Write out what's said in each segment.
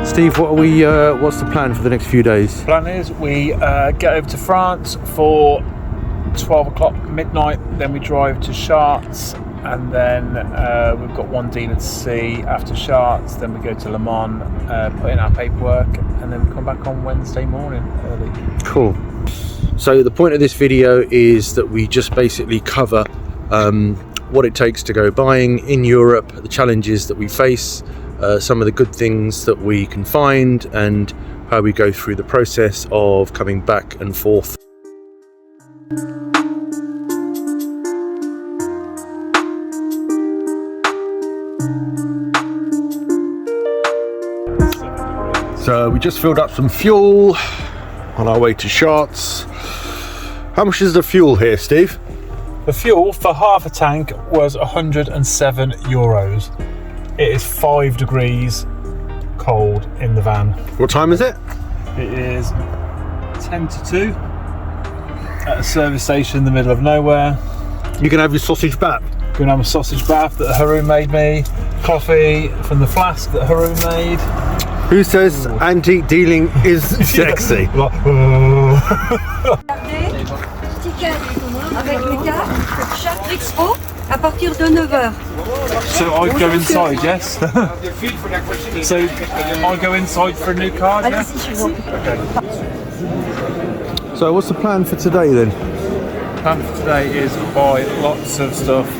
Steve, what's the plan for the next few days? Plan is we get over to France for 12 o'clock midnight, then we drive to Chartres, and then we've got one dealer to see after Chartres, then we go to Le Mans, put in our paperwork, and then we come back on Wednesday morning early. Cool. So the point of this video is that we just basically cover what it takes to go buying in Europe, the challenges that we face, some of the good things that we can find, and how we go through the process of coming back and forth. So we just filled up some fuel on our way to Chartres. How much is the fuel here, Steve? The fuel for half a tank was €107. It is 5 degrees cold in the van. What time is it? It is 10 to 2 at a service station in the middle of nowhere. You can have your sausage bath. Going to have a sausage bath that Haroon made me, coffee from the flask that Haroon made. Who says antique dealing is sexy? Avec les cartes, Chartres Expo à partir de 9h. So I go inside, yes? So I go inside for a new card, yeah? Okay. So what's the plan for today then? The plan for today is buy lots of stuff,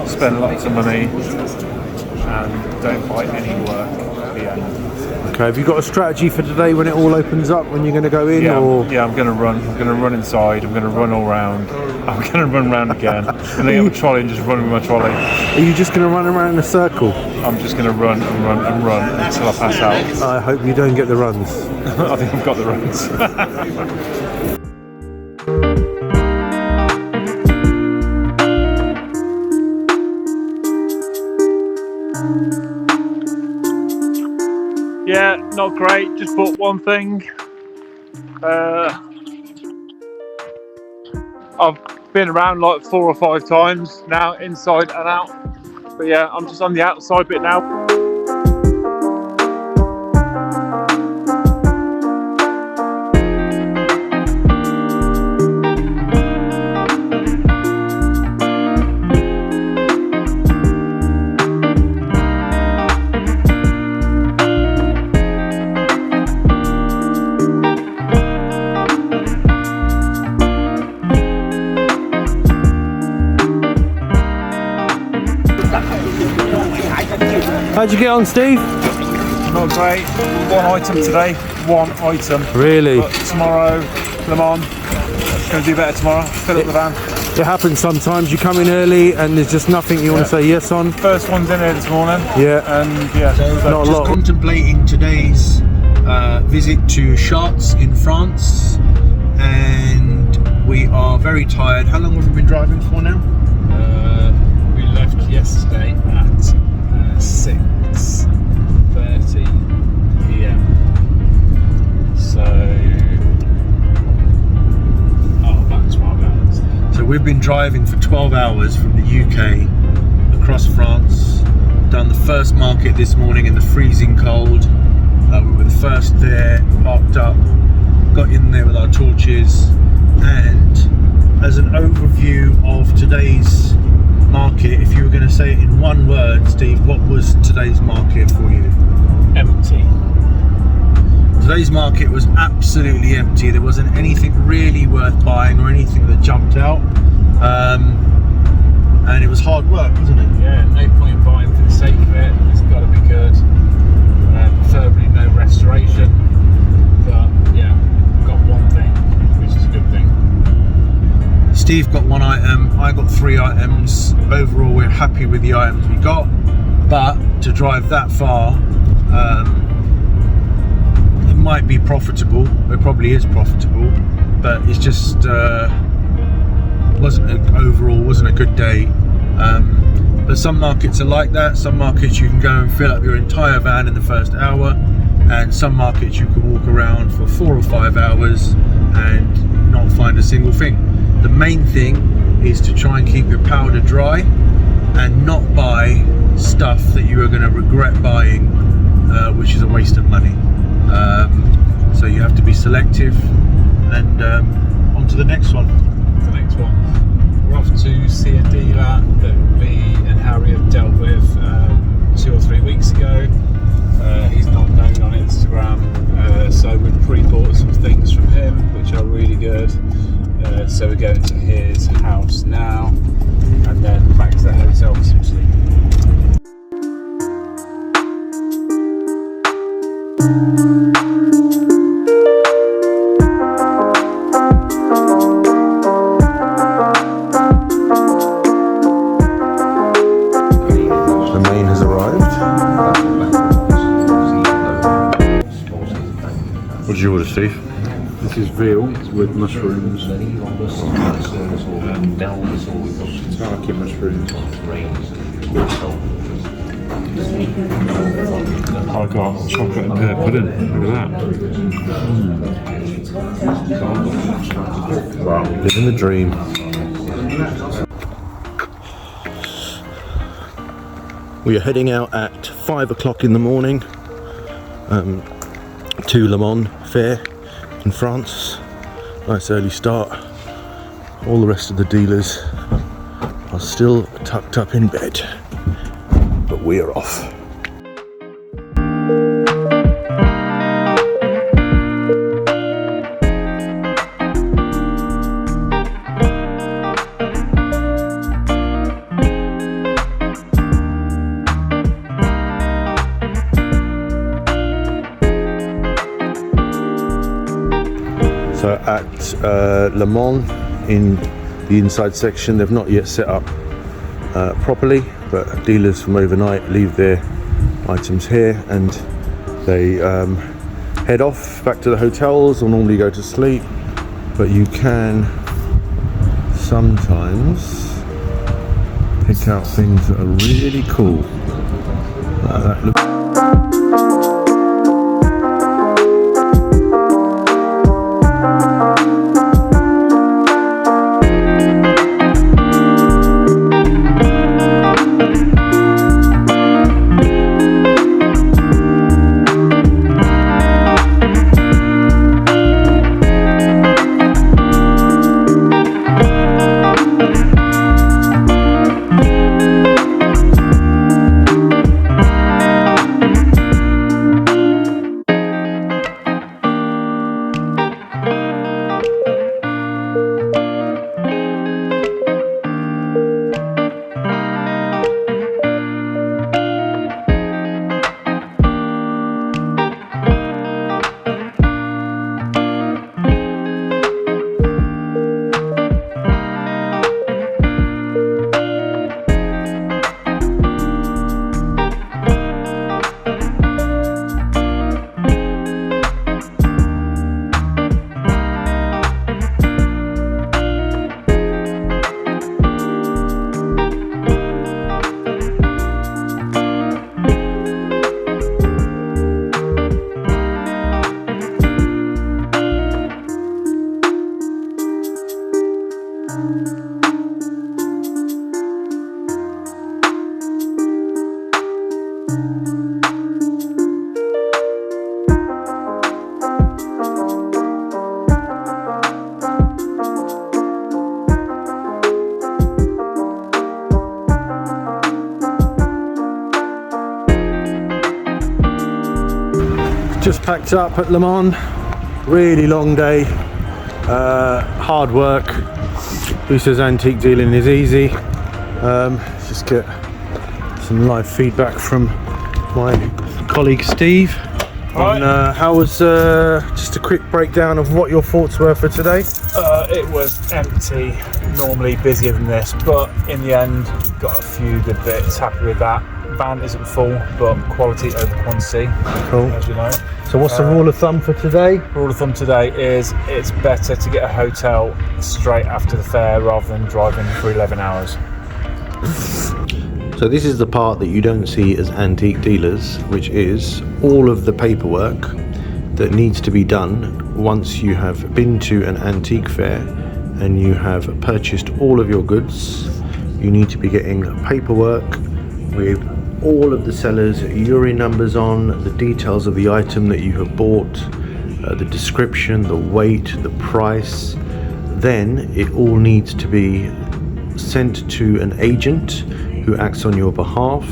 spend lots of money, and don't buy any work at the end. Okay, have you got a strategy for today when it all opens up, when you're going to go in? Yeah, or? Yeah, I'm going to run. I'm going to run inside. I'm going to run all round. I'm going to run round again. I'm going to get a trolley and just run with my trolley. Are you just going to run around in a circle? I'm just going to run and run and run until I pass out. I hope you don't get the runs. I think I've got the runs. Yeah, not great. Just bought one thing. I've been around like 4 or 5 times now, inside and out. But yeah, I'm just on the outside bit now. How'd you get on, Steve? Not great. One item today. One item. Really? But tomorrow, Le Mans. Going to do better tomorrow. Fill up the van. It happens sometimes. You come in early and there's just nothing you want to say yes on. First one's in here this morning. Yeah. And yeah, so not a lot. Contemplating today's visit to Chartres in France, and we are very tired. How long have we been driving for now? We left yesterday at 6:30 PM. So, about 12 hours. So we've been driving for 12 hours from the UK across France. Done the first market this morning in the freezing cold. We were the first there, parked up, got in there with our torches, and as an overview of today's market, if you were going to say it in one word, Steve, what was today's market for you? Empty. Today's market was absolutely empty. There wasn't anything really worth buying or anything that jumped out, and it was hard work, wasn't it? Yeah, no point buying for the sake of it. It's got to be good. Preferably no restoration, but yeah, got one thing, which is a good thing. Steve got one item, I got 3 items. Overall, we're happy with the items we got, but to drive that far, it might be profitable. It probably is profitable, but it's just wasn't a good day. But some markets are like that. Some markets you can go and fill up your entire van in the first hour, and some markets you can walk around for 4 or 5 hours and not find a single thing. The main thing is to try and keep your powder dry and not buy stuff that you are going to regret buying, which is a waste of money. selective, and on to the next one. We're off to see a dealer that me and Harry have dealt with 2 or 3 weeks ago. He's not known on Instagram, so we've pre-bought some things from him which are really good. So we're going to his house now and then back to the hotel for some sleep. The main has arrived. What did you order, Steve? This is veal with mushrooms. Turkey mushrooms. I got chocolate and pear pudding. Look at that. Wow, living the dream. We are heading out at 5 o'clock in the morning to Le Mans Fair in France. Nice early start. All the rest of the dealers are still tucked up in bed, but we are off. So at Le Mans, in the inside section, they've not yet set up properly, but dealers from overnight leave their items here and they head off back to the hotels or normally go to sleep, but you can sometimes pick out things that are really cool. That looks just packed up at Le Mans. Really long day, hard work. Who says antique dealing is easy? Let's just get some live feedback from my colleague Steve on how was just a quick breakdown of what your thoughts were for today. It was empty, normally busier than this, but in the end got a few good bits, happy with that. Van isn't full, but quality over quantity, Cool. as you know. So what's the rule of thumb for today? Rule of thumb today is it's better to get a hotel straight after the fair rather than driving for 11 hours. So this is the part that you don't see as antique dealers, which is all of the paperwork that needs to be done once you have been to an antique fair and you have purchased all of your goods. You need to be getting paperwork with all of the sellers' URI numbers on, the details of the item that you have bought, the description, the weight, the price. Then it all needs to be sent to an agent who acts on your behalf.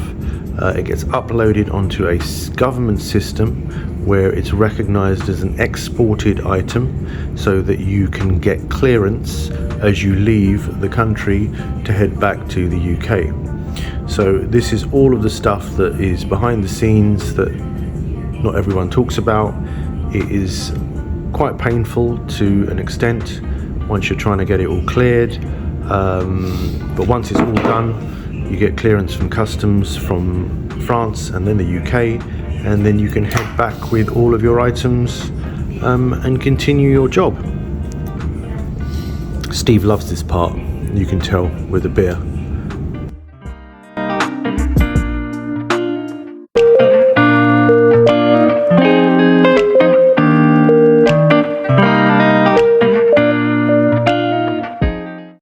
It gets uploaded onto a government system where it's recognized as an exported item, so that you can get clearance as you leave the country to head back to the UK. So this is all of the stuff that is behind the scenes that not everyone talks about. It is quite painful to an extent once you're trying to get it all cleared, but once it's all done, you get clearance from customs from France and then the UK, and then you can head back with all of your items and continue your job. Steve loves this part, you can tell with the beer.